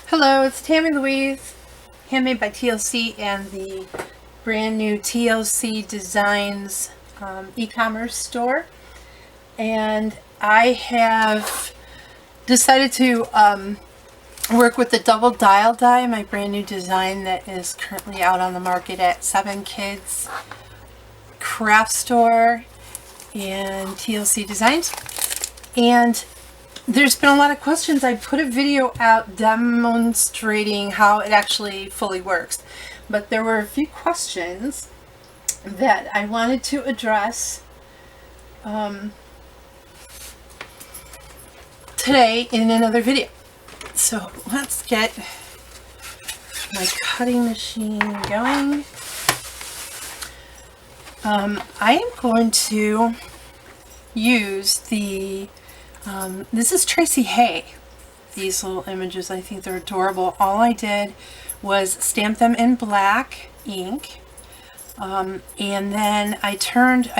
Hello, it's Tammy Louise, handmade by TLC and the brand new TLC Designs e-commerce store. And I have decided to work with the double dial die, my brand new design that is currently out on the market at 7 Kids Craft Store and TLC Designs. And there's been a lot of questions. I put a video out demonstrating how it actually fully works, but there were a few questions that I wanted to address today in another video. So let's get my cutting machine going. I am going to use the this is Tracey Hey. These little images, I think they're adorable. All I did was stamp them in black ink, and then I turned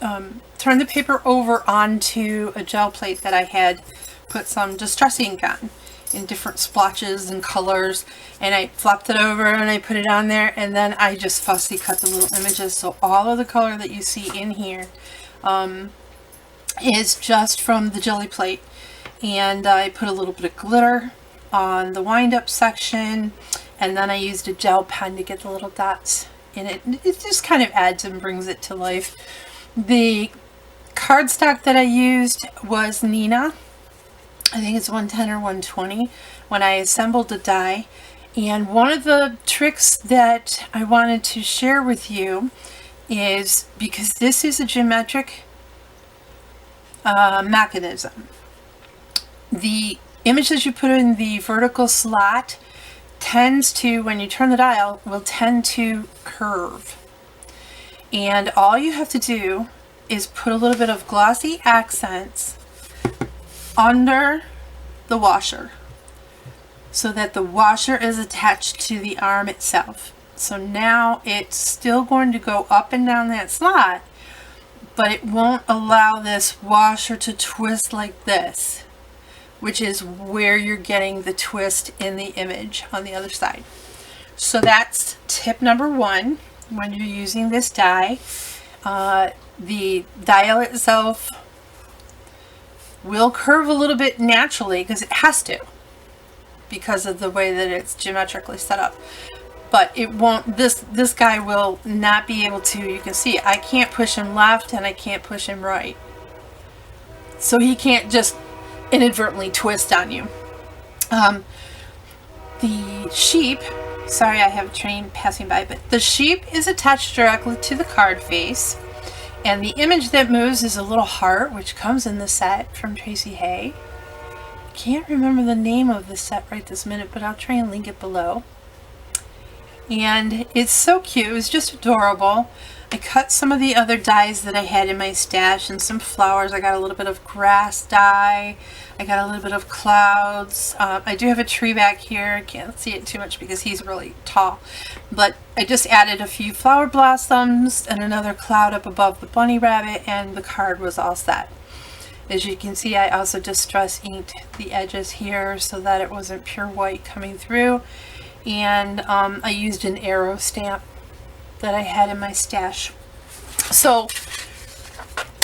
the paper over onto a gel plate that I had put some distress ink on in different splotches and colors, and I flopped it over and I put it on there, and then I just fussy cut the little images. So all of the color that you see in here is just from the jelly plate, and I put a little bit of glitter on the wind-up section, and then I used a gel pen to get the little dots in it. It just kind of adds and brings it to life. The cardstock that I used was Nina. I think it's 110 or 120 when I assembled the die. And one of the tricks that I wanted to share with you is, because this is a geometric mechanism, the image that you put in the vertical slot tends to, when you turn the dial, will tend to curve. And all you have to do is put a little bit of glossy accents under the washer so that the washer is attached to the arm itself. So now it's still going to go up and down that slot, but it won't allow this washer to twist like this, which is where you're getting the twist in the image on the other side. So that's tip number one when you're using this die. The dial itself will curve a little bit naturally because it has to, because of the way that it's geometrically set up. But it won't, this guy will not be able to. You can see I can't push him left and I can't push him right. So he can't just inadvertently twist on you. The sheep, sorry I have a train passing by, but the sheep is attached directly to the card face. And the image that moves is a little heart, which comes in the set from Tracey Hey. I can't remember the name of the set right this minute, but I'll try and link it below. And it's so cute. It was just adorable. I cut some of the other dies that I had in my stash and some flowers. I got a little bit of grass dye. I got a little bit of clouds. I do have a tree back here. I can't see it too much because he's really tall. But I just added a few flower blossoms and another cloud up above the bunny rabbit, and the card was all set. As you can see, I also distress inked the edges here so that it wasn't pure white coming through. And I used an arrow stamp that I had in my stash. So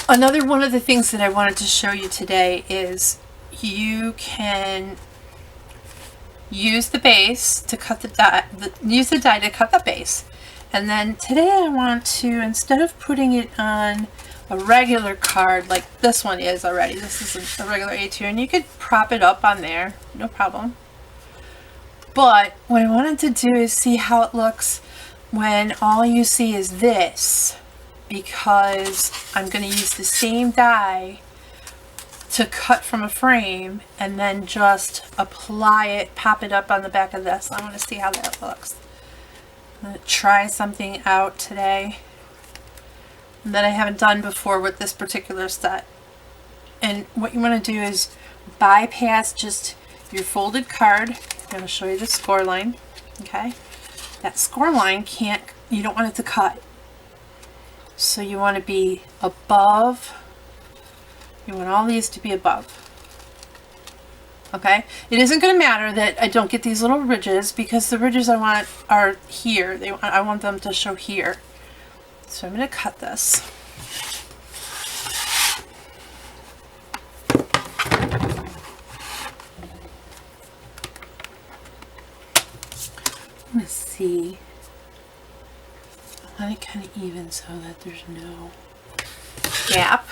another one of the things that I wanted to show you today is you can use the base to cut the die, use the die to cut the base. And then today I want to, instead of putting it on a regular card like this one is already, this is a regular A2, and you could prop it up on there, no problem. But what I wanted to do is see how it looks when all you see is this, because I'm going to use the same die to cut from a frame and then just apply it, pop it up on the back of this. I want to see how that looks. I'm going to try something out today that I haven't done before with this particular set. And what you want to do is bypass just your folded card. I'm going to show you the score line. Okay, that score line you don't want it to cut. So you want to be above, you want all these to be above. Okay, it isn't going to matter that I don't get these little ridges because the ridges I want are here. I want them to show here. So I'm going to cut this. I'm going to see. I want it kind of even so that there's no gap.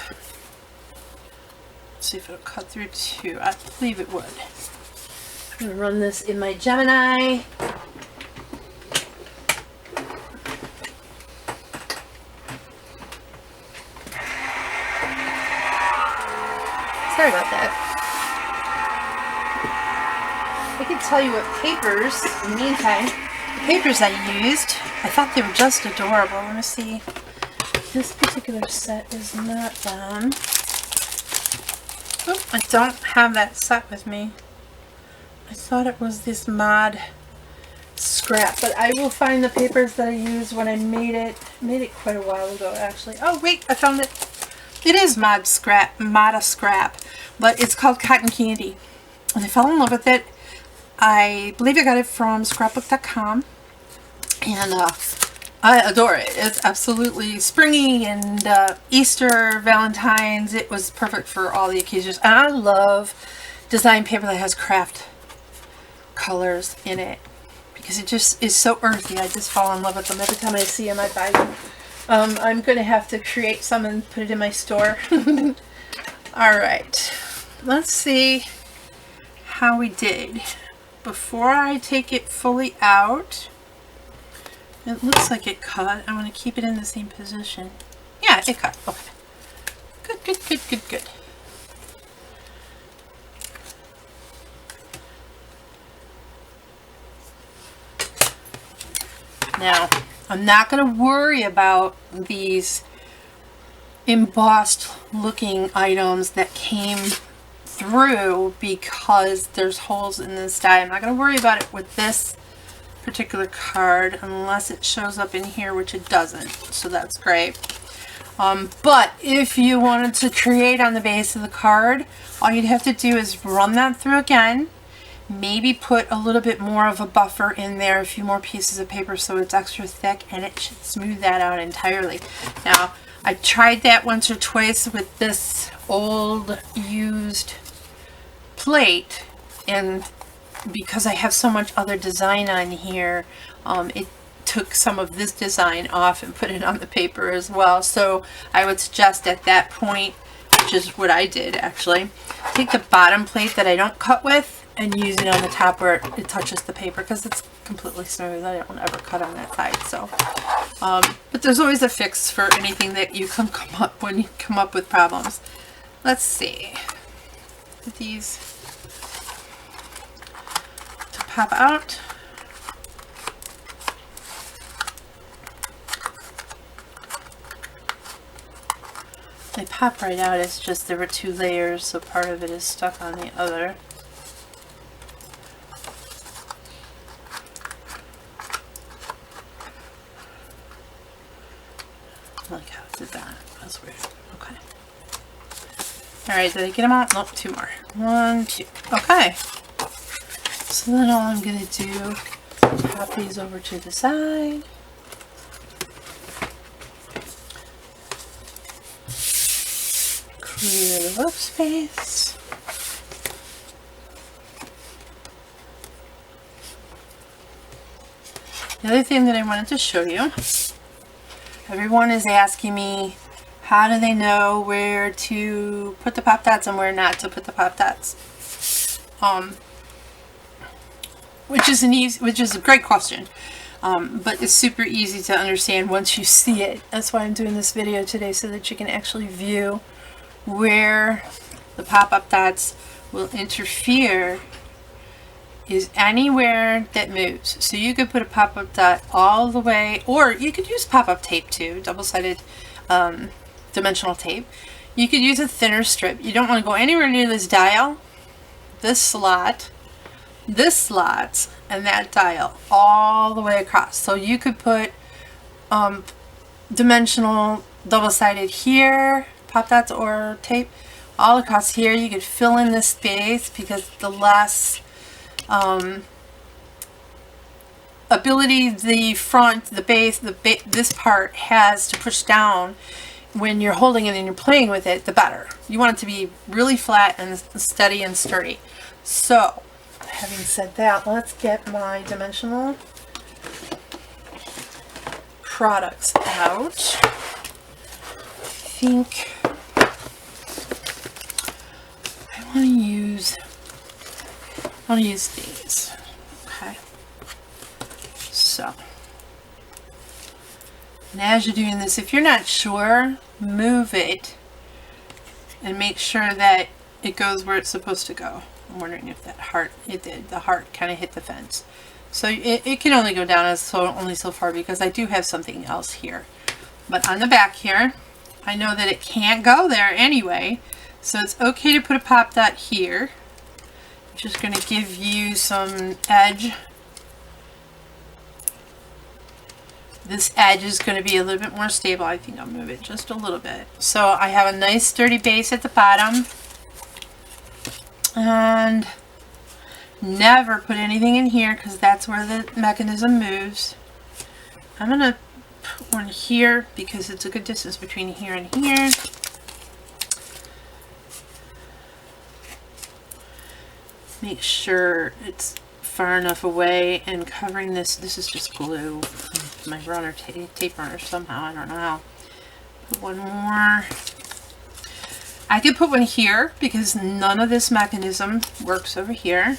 See if it'll cut through too. I believe it would. I'm going to run this in my Gemini. Sorry about that. I can tell you what papers, in the meantime, the papers I used, I thought they were just adorable. Let me see. This particular set is not them. Oh, I don't have that set with me. I thought it was this mod scrap, but I will find the papers that I used when I made it. I made it quite a while ago, actually. Oh wait, I found it. It is Moda scrap, but it's called Cotton Candy, and I fell in love with it. I believe I got it from scrapbook.com, and I adore it. It's absolutely springy, and Easter, Valentine's, it was perfect for all the occasions. And I love design paper that has craft colors in it because it just is so earthy. I just fall in love with them every time I see them. I buy them. I'm going to have to create some and put it in my store. Alright, let's see how we did. Before I take it fully out, it looks like it cut. I want to keep it in the same position. Yeah, it cut. Okay. Good, good, good, good, good. Now, I'm not going to worry about these embossed looking items that came through because there's holes in this die. I'm not going to worry about it with this particular card unless it shows up in here, which it doesn't, so that's great. But if you wanted to create on the base of the card, all you'd have to do is run that through again, maybe put a little bit more of a buffer in there, a few more pieces of paper so it's extra thick, and it should smooth that out entirely. Now, I tried that once or twice with this old used plate, and because I have so much other design on here, it took some of this design off and put it on the paper as well. So I would suggest at that point, which is what I did actually, take the bottom plate that I don't cut with and use it on the top where it touches the paper because it's completely smooth. I don't ever cut on that side. So, but there's always a fix for anything that you come up when you come up with problems. Let's see. Put these to pop out. They pop right out. It's just there were two layers, so part of it is stuck on the other. I like how it did that. That's weird. Okay. Alright, did I get them out? Nope, two more. One, two. Okay. So then all I'm going to do, pop these over to the side. Clear the workspace. The other thing that I wanted to show you, everyone is asking me, how do they know where to put the pop dots and where not to put the pop dots? Which is a great question, but it's super easy to understand once you see it. That's why I'm doing this video today, so that you can actually view where the pop-up dots will interfere is anywhere that moves. So you could put a pop-up dot all the way, or you could use pop-up tape too, double-sided dimensional tape. You could use a thinner strip. You don't want to go anywhere near this dial, this slot, and that dial all the way across. So you could put dimensional double-sided here, pop dots or tape, all across here. You could fill in this space because the less ability the front, the base, this part has to push down when you're holding it and you're playing with it, the better. You want it to be really flat and steady and sturdy. So, having said that, let's get my dimensional products out. I think I want to use these. Okay. So, and as you're doing this, if you're not sure, move it and make sure that it goes where it's supposed to go. I'm wondering if that heart, it did. The heart kind of hit the fence. So it can only go down only so far because I do have something else here. But on the back here, I know that it can't go there anyway. So it's okay to put a pop dot here. I'm just going to give you some edge. This edge is going to be a little bit more stable. I think I'll move it just a little bit. So I have a nice sturdy base at the bottom. And never put anything in here because that's where the mechanism moves. I'm going to put one here because it's a good distance between here and here. Make sure it's far enough away and covering this. This is just glue. My runner, tape runner somehow. I don't know how. Put one more. I could put one here because none of this mechanism works over here.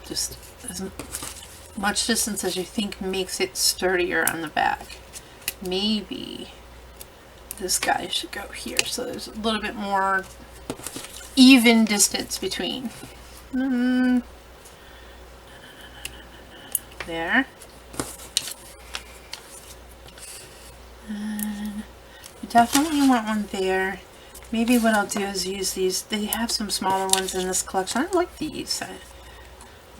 Just as much distance as you think makes it sturdier on the back. Maybe this guy should go here so there's a little bit more even distance between. There. And you definitely want one there. Maybe what I'll do is use these. They have some smaller ones in this collection. I like these. I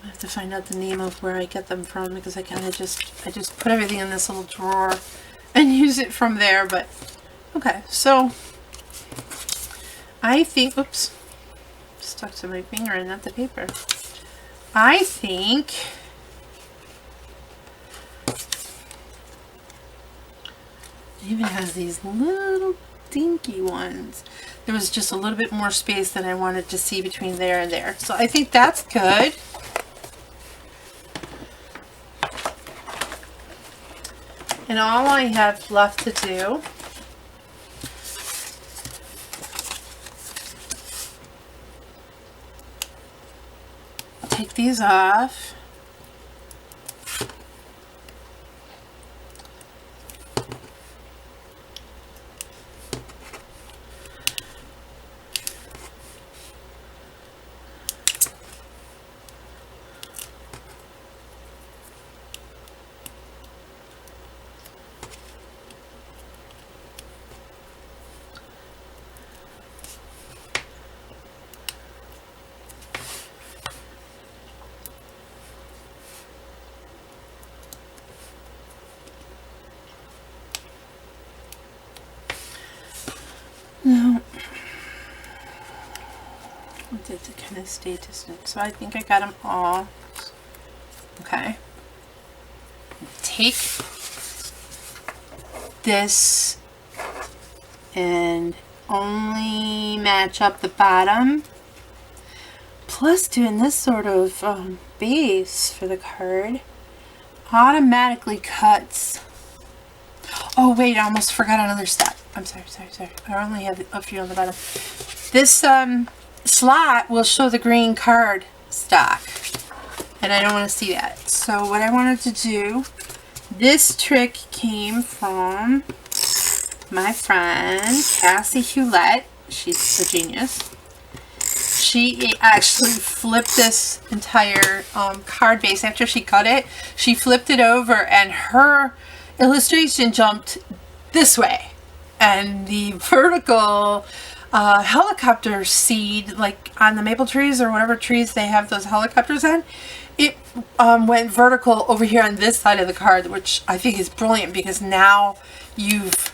have to find out the name of where I get them from because I kind of I just put everything in this little drawer and use it from there. But okay, so I think, oops, stuck to my finger and not the paper. I think it even has these little dinky ones. There was just a little bit more space than I wanted to see between there and there. So I think that's good. And all I have left to do take these off. No, I did to kind of stay distant. So I think I got them all. Okay. Take this and only match up the bottom. Plus doing this sort of base for the card automatically cuts. Oh wait, I almost forgot another step. I'm sorry. I only have a few on the bottom. This slot will show the green card stock, and I don't want to see that. So what I wanted to do, this trick came from my friend Cassie Hewlett. She's a genius. She actually flipped this entire card base after she cut it. She flipped it over, and her illustration jumped this way, and the vertical helicopter seed, like on the maple trees or whatever trees they have those helicopters on. It went vertical over here on this side of the card, which I think is brilliant because now you've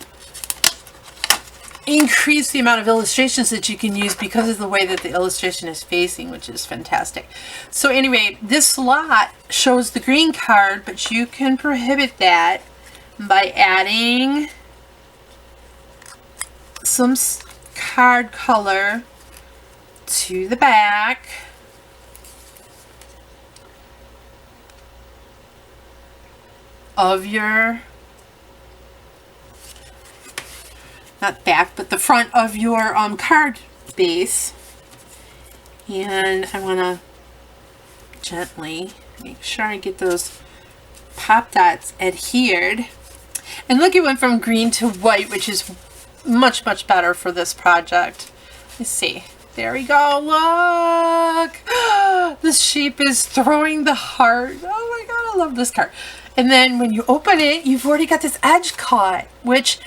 increased the amount of illustrations that you can use because of the way that the illustration is facing, which is fantastic. So anyway, this slot shows the green card, but you can prohibit that by adding some card color to the back. Of your, not back, but the front of your card base. And I want to gently make sure I get those pop dots adhered. And look, it went from green to white, which is much, much better for this project. Let's see. There we go. Look! This sheep is throwing the heart. Oh my god, I love this card. And then when you open it, you've already got this edge cut, which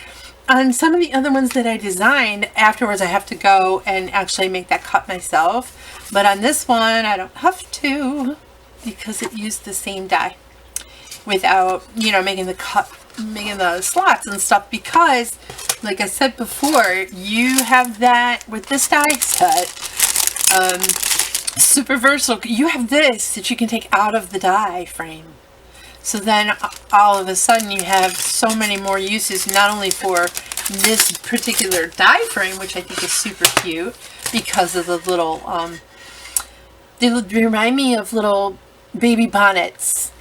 on some of the other ones that I designed, afterwards I have to go and actually make that cut myself. But on this one, I don't have to because it used the same die without, you know, making the cut, making the slots and stuff, because like I said before, you have that with this die set, super versatile. You have this that you can take out of the die frame. So then all of a sudden you have so many more uses, not only for this particular die frame, which I think is super cute because of the little, they remind me of little baby bonnets,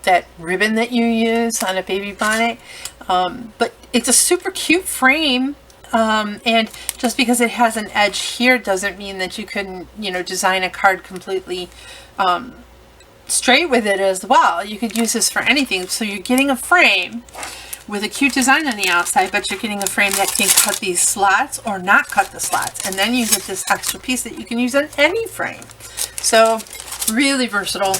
that ribbon that you use on a baby bonnet. But it's a super cute frame. And just because it has an edge here doesn't mean that you couldn't, you know, design a card completely, straight with it as well. You could use this for anything. So you're getting a frame with a cute design on the outside, but you're getting a frame that can cut these slots or not cut the slots. And then you get this extra piece that you can use on any frame. So really versatile.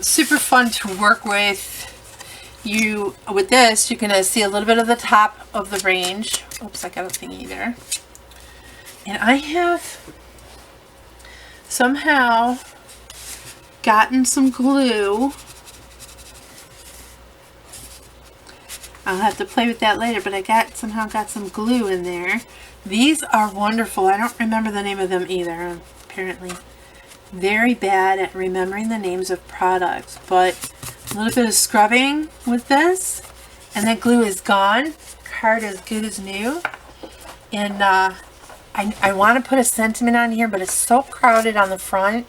Super fun to work with. With this, you're going to see a little bit of the top of the range. Oops, I got a thingy there. And I have somehow gotten some glue. I'll have to play with that later, but I somehow got some glue in there. These are wonderful. I don't remember the name of them either. I'm apparently very bad at remembering the names of products, but a little bit of scrubbing with this and that glue is gone. Card as good as new. And I want to put a sentiment on here, but it's so crowded on the front.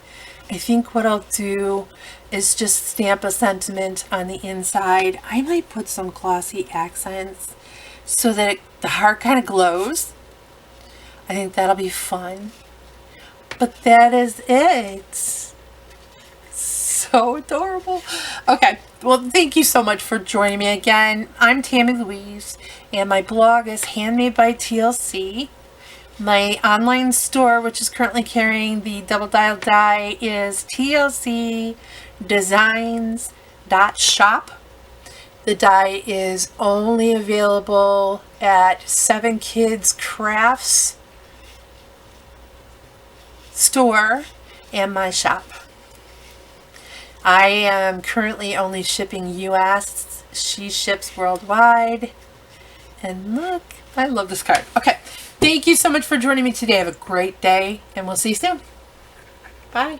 I think what I'll do is just stamp a sentiment on the inside. I might put some glossy accents so that the heart kind of glows. I think that'll be fun. But that is it. So adorable. Okay, well, thank you so much for joining me again. I'm Tammy Louise, and my blog is Handmade by TLC. My online store, which is currently carrying the double dial die, is TLCDesigns.shop. The die is only available at 7 Kids Crafts store and my shop. I am currently only shipping US. She ships worldwide. And look, I love this card. Okay. Thank you so much for joining me today. Have a great day, and we'll see you soon. Bye.